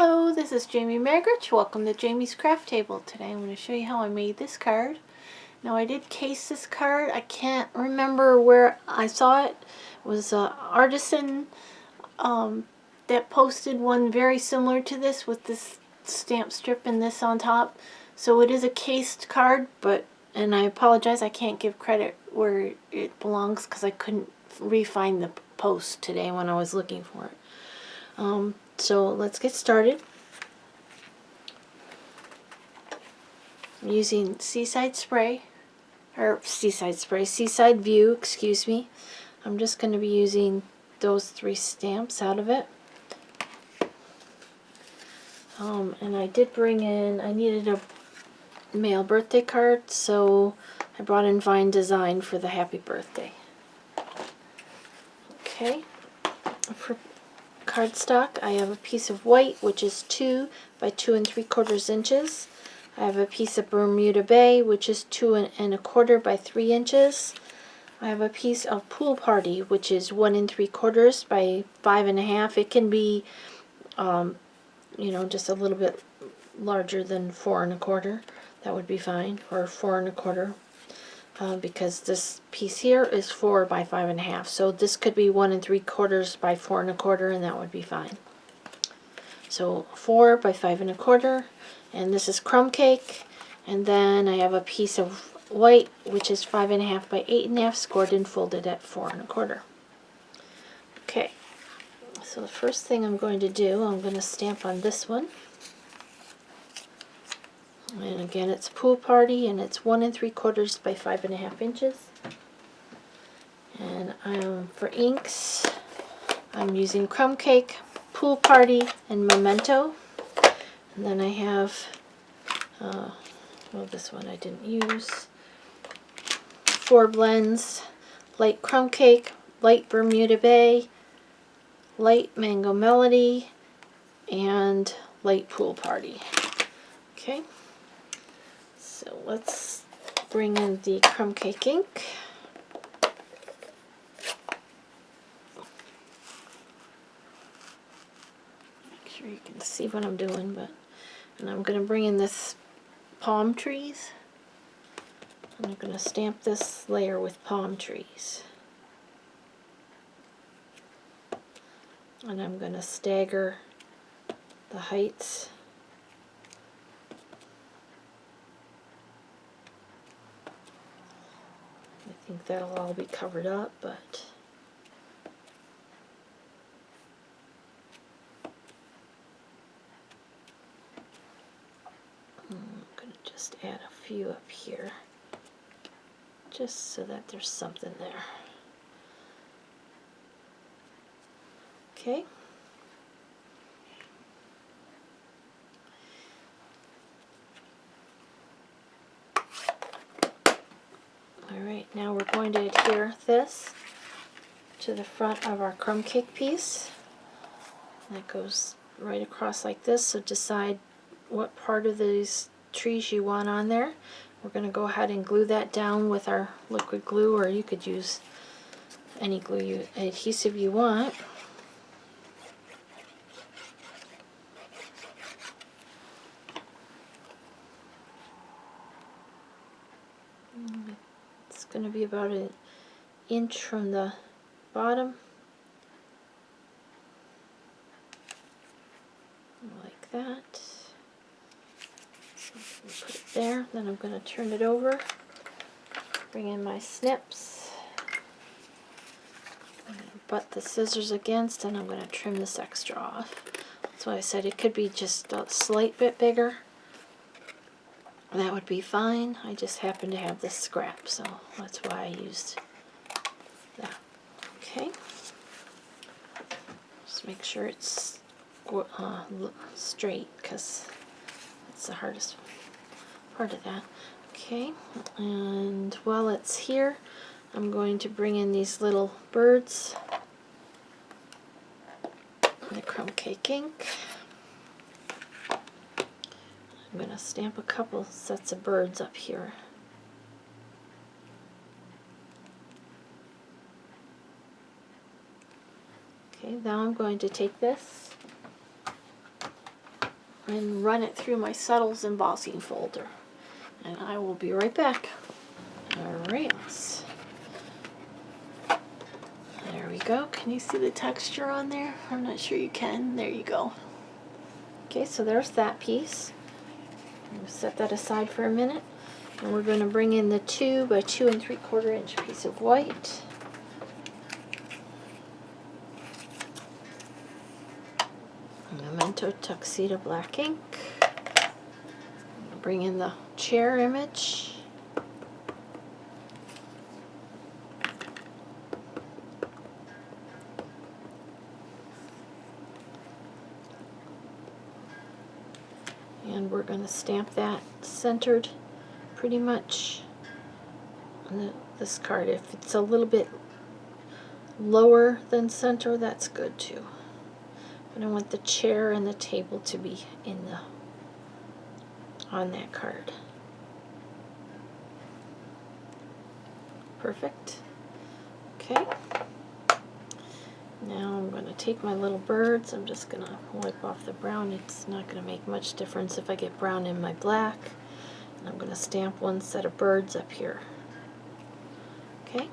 Hello, this is Jamie Magrich. Welcome to Jamie's Craft Table. Today I'm going to show you how I made this card. Now I did case this card. I can't remember where I saw it. It was an artisan that posted one very similar to this with this stamp strip and this on top. So it is a cased card, and I apologize, I can't give credit where it belongs because I couldn't re-find the post today when I was looking for it. So let's get started. I'm using Seaside View, excuse me. I'm just going to be using those 3 stamps out of it. And I did bring in, I needed a male birthday card, so I brought in Vine Design for the happy birthday. Okay, for cardstock, I have a piece of white, which is 2 by 2 3/4 inches. I have a piece of Bermuda Bay, which is 2 1/4 by 3 inches. I have a piece of Pool Party, which is 1 3/4 by 5 1/2. It can be, you know, just a little bit larger than 4 1/4. That would be fine, or 4 1/4. Because this piece here is 4 by 5 1/2, so this could be 1 3/4 by 4 1/4, and that would be fine. So 4 by 5 1/4, and this is crumb cake. And then I have a piece of white, which is 5 1/2 by 8 1/2, scored and folded at 4 1/4. Okay, so the first thing I'm going to do, I'm going to stamp on this one. And again, it's Pool Party, and it's 1 3/4 by 5 1/2 inches. And for inks, I'm using Crumb Cake, Pool Party, and Memento. And then I have, well, this one I didn't use, 4 blends: light Crumb Cake, light Bermuda Bay, light Mango Melody, and light Pool Party. Okay. So let's bring in the crumb cake ink. Make sure you can see what I'm doing, and I'm going to bring in this palm trees. And I'm going to stamp this layer with palm trees. And I'm going to stagger the heights. I think that'll all be covered up, but I'm going to just add a few up here, just so that there's something there. Okay. Alright, now we're going to adhere this to the front of our crumb cake piece. That goes right across like this, so decide what part of these trees you want on there. We're going to go ahead and glue that down with our liquid glue, or you could use any adhesive you want. It's going to be about an inch from the bottom, like that. So put it there. Then I'm going to turn it over, bring in my snips, butt the scissors against, and I'm going to trim this extra off. That's why I said it could be just a slight bit bigger. That would be fine. I just happen to have this scrap, so that's why I used that. Okay. Just make sure it's straight, because that's the hardest part of that. Okay, and while it's here, I'm going to bring in these little birds, the crumb cake ink. I'm going to stamp a couple sets of birds up here. Okay, now I'm going to take this and run it through my Subtles embossing folder. And I will be right back. Alright, there we go. Can you see the texture on there? I'm not sure you can. There you go. Okay, so there's that piece. I'm going to set that aside for a minute. And we're going to bring in the 2 by 2 3/4 inch piece of white. Memento Tuxedo black ink. Bring in the chair image. And we're going to stamp that centered pretty much on this card. If it's a little bit lower than center, that's good too. But I want the chair and the table to be on that card. Perfect. Okay. Now I'm going to take my little birds. I'm just going to wipe off the brown. It's not going to make much difference if I get brown in my black. And I'm going to stamp one set of birds up here. Okay.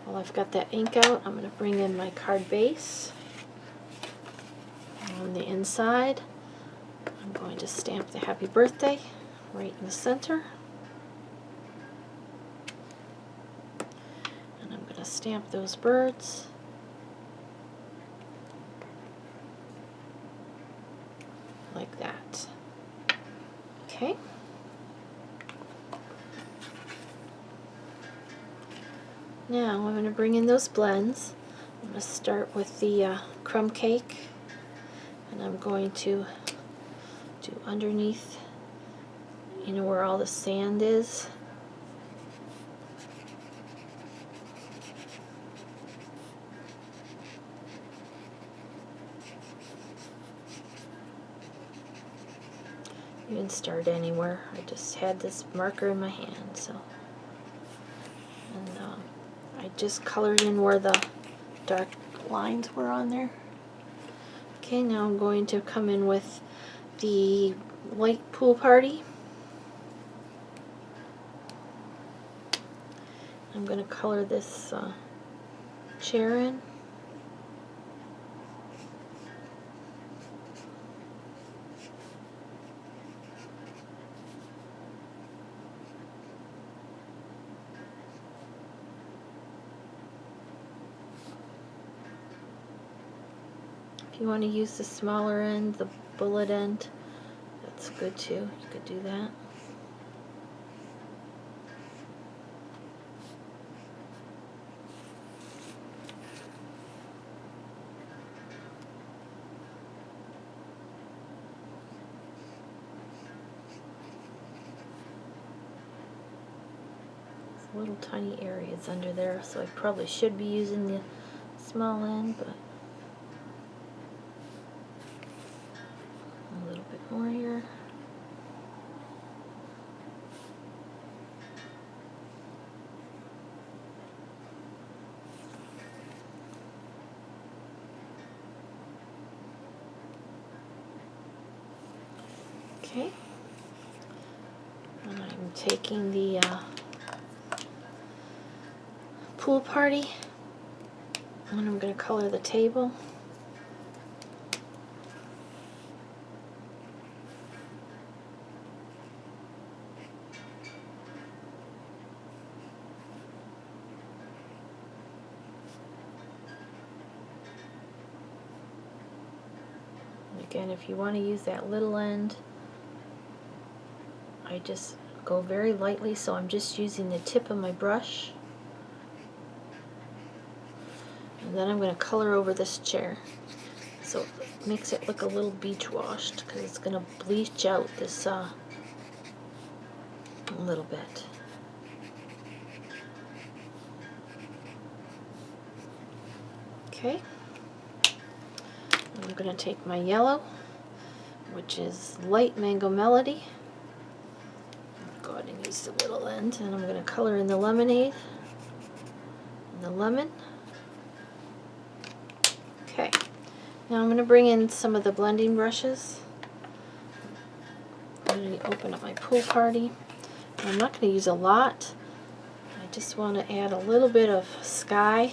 While I've got that ink out, I'm going to bring in my card base. On the inside, I'm going to stamp the happy birthday right in the center. And I'm going to stamp those birds. Like that. Okay. Now I'm going to bring in those blends. I'm going to start with the crumb cake, and I'm going to do underneath, you know, where all the sand is. You can start anywhere. I just had this marker in my hand, so. And I just colored in where the dark lines were on there. Okay, now I'm going to come in with the white pool party. I'm going to color this chair in. If you want to use the smaller end, the bullet end, that's good too. You could do that. There's little tiny areas under there, so I probably should be using the small end, but a little bit more here. Okay, and I'm taking the pool party, and I'm going to color the table. Again, if you want to use that little end, I just go very lightly, so I'm just using the tip of my brush. And then I'm going to color over this chair, so it makes it look a little beach washed, because it's going to bleach out this a little bit. Okay. I'm going to take my yellow, which is light mango melody. Go ahead and use the little end, and I'm going to color in the lemonade and the lemon. Okay, Now I'm going to bring in some of the blending brushes. I'm going to open up my Pool Party. I'm not going to use a lot. I just want to add a little bit of sky.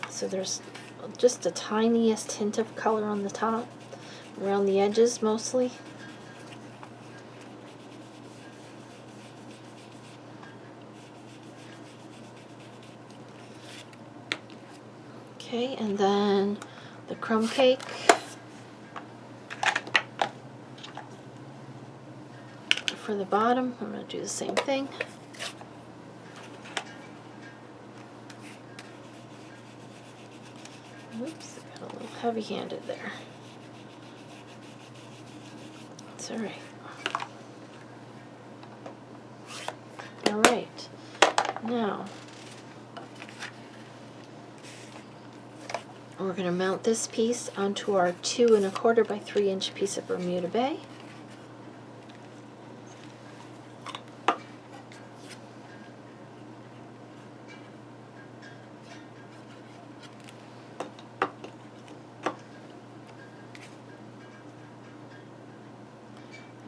So there's just the tiniest hint of color on the top, around the edges mostly. Okay, and then the crumb cake. For the bottom, I'm going to do the same thing. Oops, I got a little heavy-handed there. It's alright. Alright, now we're going to mount this piece onto our 2 1/4 by 3 inch piece of Bermuda Bay.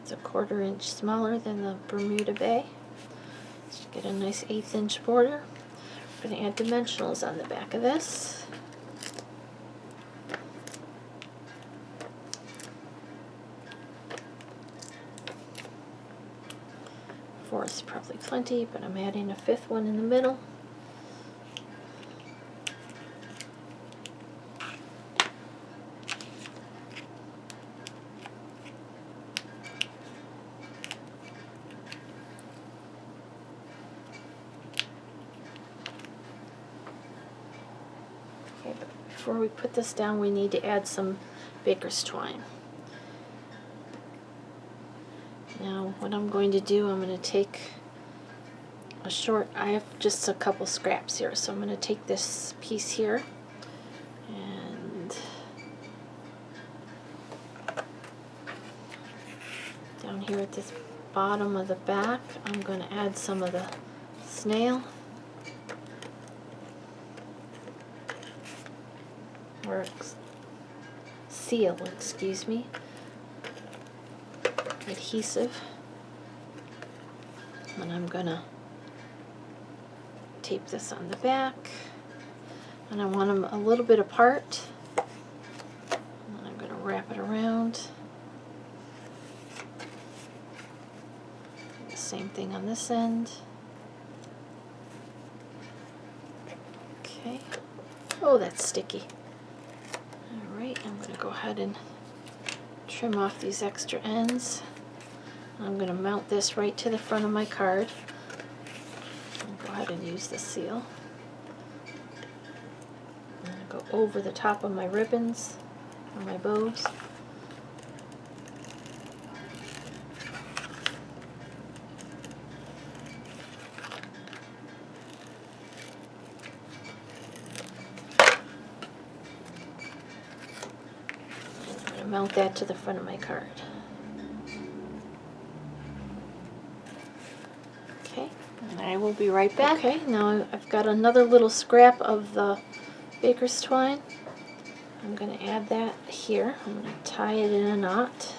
It's a 1/4 inch smaller than the Bermuda Bay. Just get a nice 1/8 inch border. We're going to add dimensionals on the back of this. 4 is probably plenty, but I'm adding a 5th one in the middle. Okay, but before we put this down, we need to add some baker's twine. Now what I'm going to do, I'm going to take a short, I have just a couple scraps here, so I'm going to take this piece here and down here at this bottom of the back, I'm going to add some of the snail, or seal, excuse me, adhesive, and I'm going to tape this on the back, and I want them a little bit apart, and then I'm going to wrap it around. The same thing on this end. Okay. Oh, that's sticky. Alright, I'm going to go ahead and trim off these extra ends. I'm going to mount this right to the front of my card. I'll go ahead and use the seal. I'm going to go over the top of my ribbons or my bows. I'm going to mount that to the front of my card. Okay, and I will be right back. Okay, now I've got another little scrap of the baker's twine. I'm going to add that here. I'm going to tie it in a knot.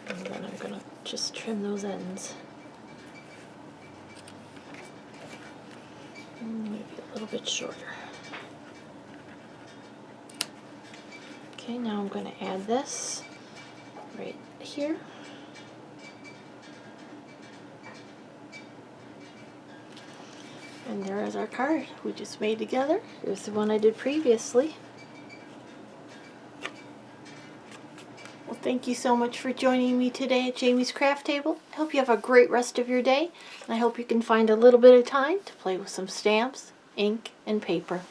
And then I'm going to just trim those ends. Maybe a little bit shorter. Okay, now I'm going to add this right here. And there is our card we just made together. Here's the one I did previously. Well, thank you so much for joining me today at Jamie's Craft Table. I hope you have a great rest of your day, and I hope you can find a little bit of time to play with some stamps, ink, and paper.